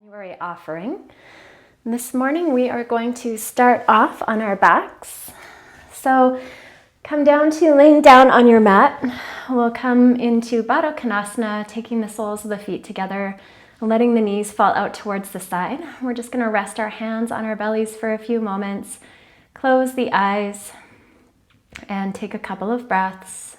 January offering. This morning we are going to start off on our backs. So come down to laying down on your mat. We'll come into Baddha Konasana, taking the soles of the feet together, letting the knees fall out towards the side. We're just going to rest our hands on our bellies for a few moments, close the eyes, and take a couple of breaths.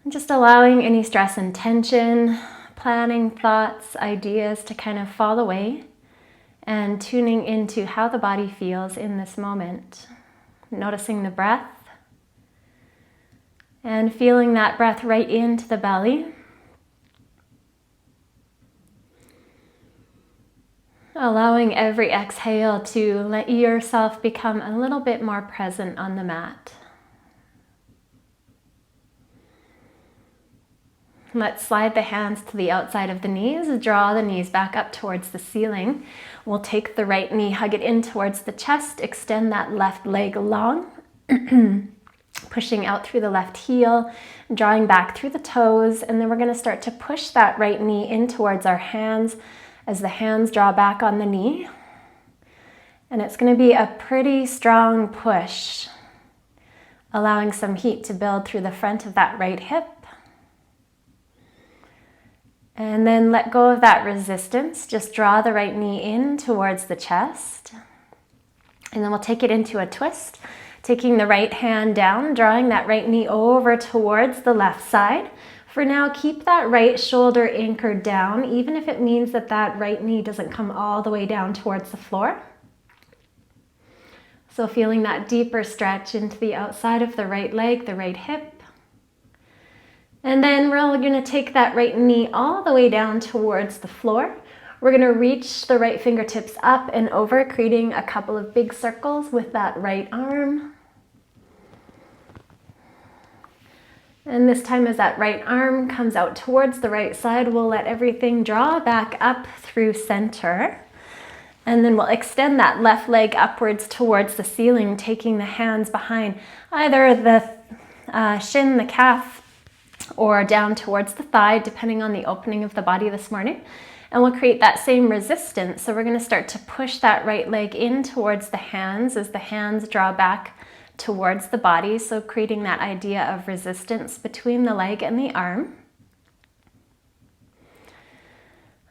Just allowing any stress and tension, planning thoughts, ideas to kind of fall away, and tuning into how the body feels in this moment. Noticing the breath and feeling that breath right into the belly. Allowing every exhale to let yourself become a little bit more present on the mat. Let's slide the hands to the outside of the knees, draw the knees back up towards the ceiling. We'll take the right knee, hug it in towards the chest, extend that left leg long, pushing out through the left heel, drawing back through the toes, and then we're going to start to push that right knee in towards our hands as the hands draw back on the knee. And it's going to be a pretty strong push, allowing some heat to build through the front of that right hip. And then let go of that resistance. Just draw the right knee in towards the chest. And then we'll take it into a twist, taking the right hand down, drawing that right knee over towards the left side. For now, keep that right shoulder anchored down, even if it means that that right knee doesn't come all the way down towards the floor. So feeling that deeper stretch into the outside of the right leg, the right hip. And then we're going to take that right knee all the way down towards the floor. We're going to reach the right fingertips up and over, creating a couple of big circles with that right arm. And this time as that right arm comes out towards the right side, we'll let everything draw back up through center. And then we'll extend that left leg upwards towards the ceiling, taking the hands behind either the shin, the calf, or down towards the thigh, depending on the opening of the body this morning. And we'll create that same resistance. So we're going to start to push that right leg in towards the hands as the hands draw back towards the body. So creating that idea of resistance between the leg and the arm.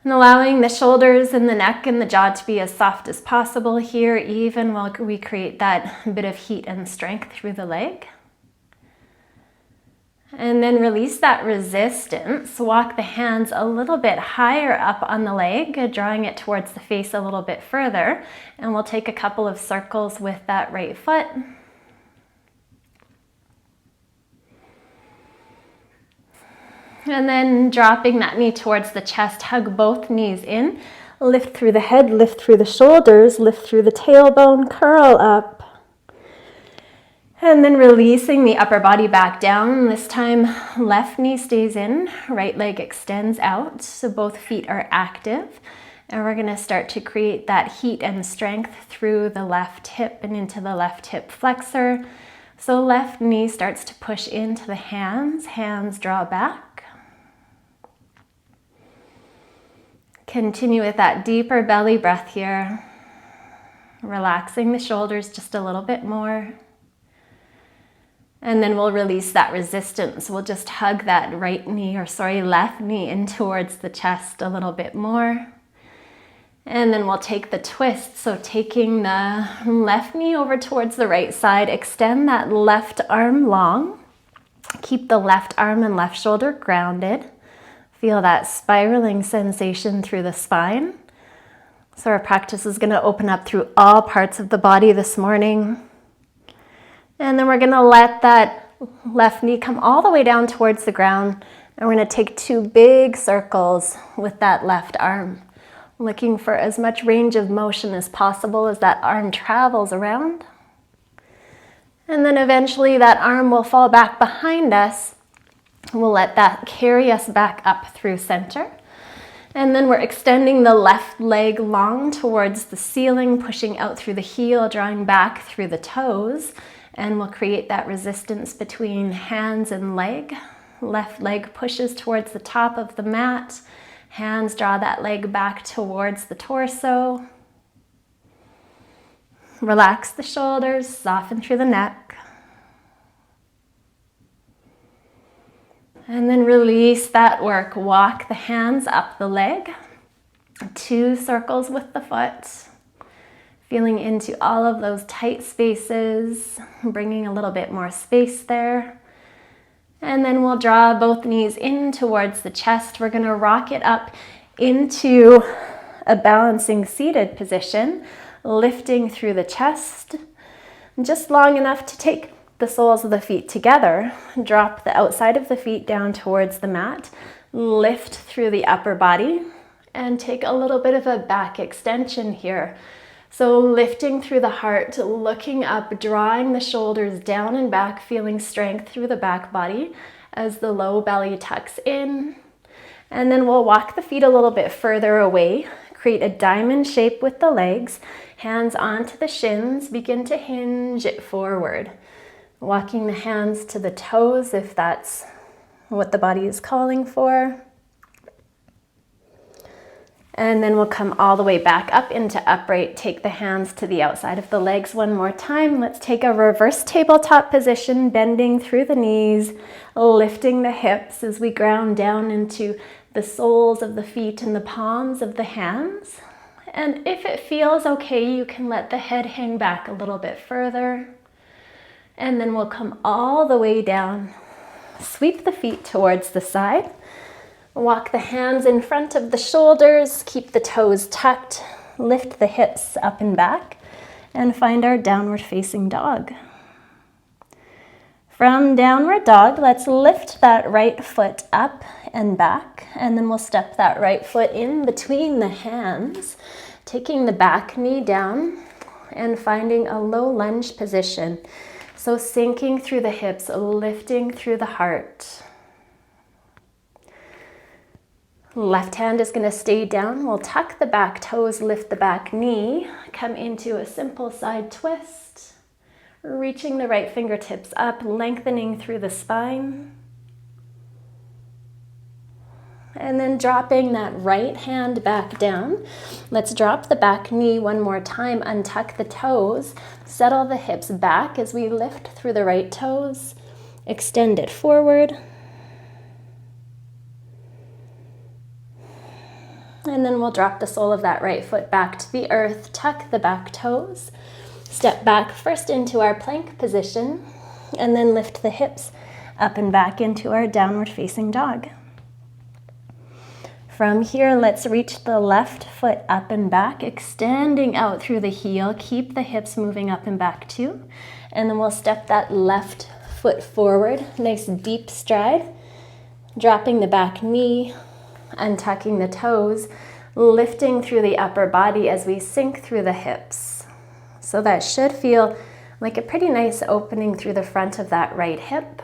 And allowing the shoulders and the neck and the jaw to be as soft as possible here, even while we create that bit of heat and strength through the leg. And then release that resistance. Walk the hands a little bit higher up on the leg, drawing it towards the face a little bit further. And we'll take a couple of circles with that right foot. And then dropping that knee towards the chest, hug both knees in. Lift through the head, lift through the shoulders, lift through the tailbone, curl up. And then releasing the upper body back down. This time, left knee stays in, right leg extends out, so both feet are active. And we're gonna start to create that heat and strength through the left hip and into the left hip flexor. So left knee starts to push into the hands, hands draw back. Continue with that deeper belly breath here. Relaxing the shoulders just a little bit more. And then we'll release that resistance. We'll just hug that left knee in towards the chest a little bit more. And then we'll take the twist. So taking the left knee over towards the right side, extend that left arm long. Keep the left arm and left shoulder grounded. Feel that spiraling sensation through the spine. So our practice is going to open up through all parts of the body this morning. And then we're going to let that left knee come all the way down towards the ground. And we're going to take two big circles with that left arm, looking for as much range of motion as possible as that arm travels around. And then eventually that arm will fall back behind us. We'll let that carry us back up through center. And then we're extending the left leg long towards the ceiling, pushing out through the heel, drawing back through the toes. And we'll create that resistance between hands and leg. Left leg pushes towards the top of the mat. Hands draw that leg back towards the torso. Relax the shoulders, soften through the neck. And then release that work. Walk the hands up the leg. 2 circles with the foot. Feeling into all of those tight spaces, bringing a little bit more space there. And then we'll draw both knees in towards the chest. We're going to rock it up into a balancing seated position, lifting through the chest, just long enough to take the soles of the feet together. Drop the outside of the feet down towards the mat, lift through the upper body, and take a little bit of a back extension here. So lifting through the heart, looking up, drawing the shoulders down and back, feeling strength through the back body as the low belly tucks in. And then we'll walk the feet a little bit further away, create a diamond shape with the legs, hands onto the shins, begin to hinge it forward. Walking the hands to the toes if that's what the body is calling for. And then we'll come all the way back up into upright. Take the hands to the outside of the legs one more time. Let's take a reverse tabletop position, bending through the knees, lifting the hips as we ground down into the soles of the feet and the palms of the hands. And if it feels okay, you can let the head hang back a little bit further. And then we'll come all the way down. Sweep the feet towards the side. Walk the hands in front of the shoulders, keep the toes tucked, lift the hips up and back, and find our downward facing dog. From downward dog, let's lift that right foot up and back, and then we'll step that right foot in between the hands, taking the back knee down and finding a low lunge position. So sinking through the hips, lifting through the heart. Left hand is going to stay down. We'll tuck the back toes, lift the back knee, come into a simple side twist, reaching the right fingertips up, lengthening through the spine. And then dropping that right hand back down. Let's drop the back knee one more time, untuck the toes, settle the hips back as we lift through the right toes, extend it forward. And then we'll drop the sole of that right foot back to the earth, tuck the back toes, step back first into our plank position, and then lift the hips up and back into our downward facing dog. From here, let's reach the left foot up and back, extending out through the heel. Keep the hips moving up and back too. And then we'll step that left foot forward, nice deep stride, dropping the back knee, untucking the toes, lifting through the upper body as we sink through the hips. So that should feel like a pretty nice opening through the front of that right hip.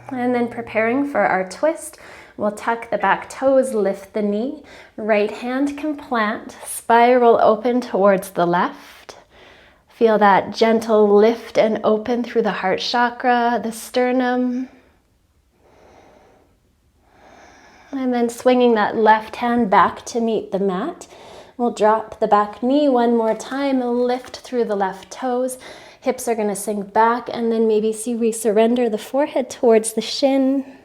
And then preparing for our twist, we'll tuck the back toes, lift the knee, right hand can plant, spiral open towards the left. Feel that gentle lift and open through the heart chakra, the sternum. And then swinging that left hand back to meet the mat. We'll drop the back knee one more time, lift through the left toes. Hips are going to sink back, and then maybe see we surrender the forehead towards the shin.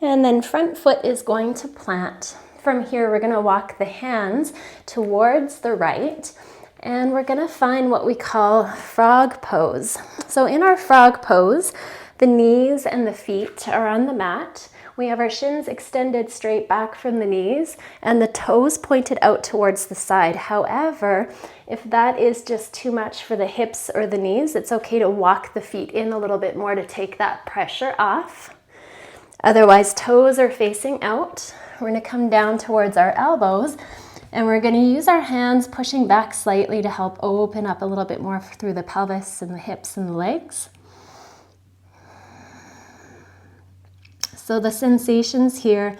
And then front foot is going to plant. From here, we're going to walk the hands towards the right. And we're going to find what we call frog pose. So in our frog pose, the knees and the feet are on the mat. We have our shins extended straight back from the knees and the toes pointed out towards the side. However, if that is just too much for the hips or the knees, it's okay to walk the feet in a little bit more to take that pressure off. Otherwise, toes are facing out. We're going to come down towards our elbows. And we're going to use our hands pushing back slightly to help open up a little bit more through the pelvis and the hips and the legs. So the sensations here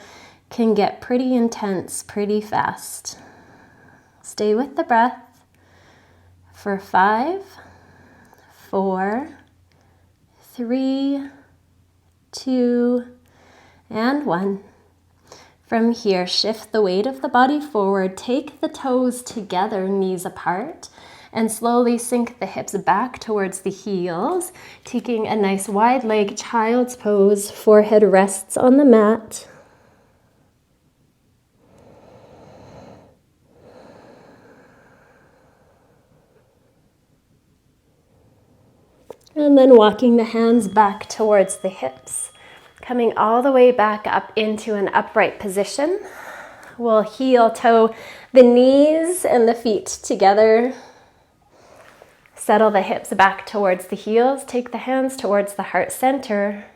can get pretty intense pretty fast. Stay with the breath for 5, 4, 3, 2, and 1. From here, shift the weight of the body forward, take the toes together, knees apart, and slowly sink the hips back towards the heels, taking a nice wide leg child's pose, forehead rests on the mat. And then walking the hands back towards the hips. Coming all the way back up into an upright position. We'll heel toe the knees and the feet together. Settle the hips back towards the heels. Take the hands towards the heart center.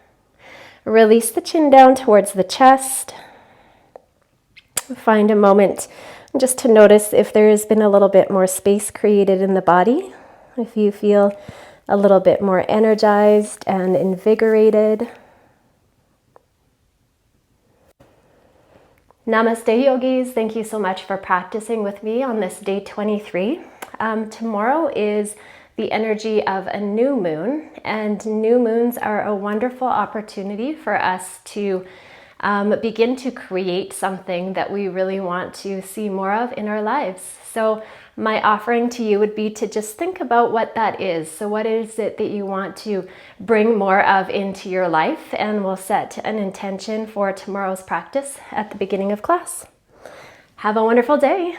Release the chin down towards the chest. Find a moment just to notice if there has been a little bit more space created in the body. If you feel a little bit more energized and invigorated. Namaste, yogis. Thank you so much for practicing with me on this day 23. Tomorrow is the energy of a new moon, and new moons are a wonderful opportunity for us to begin to create something that we really want to see more of in our lives. So my offering to you would be to just think about what that is. So what is it that you want to bring more of into your life? And we'll set an intention for tomorrow's practice at the beginning of class. Have a wonderful day.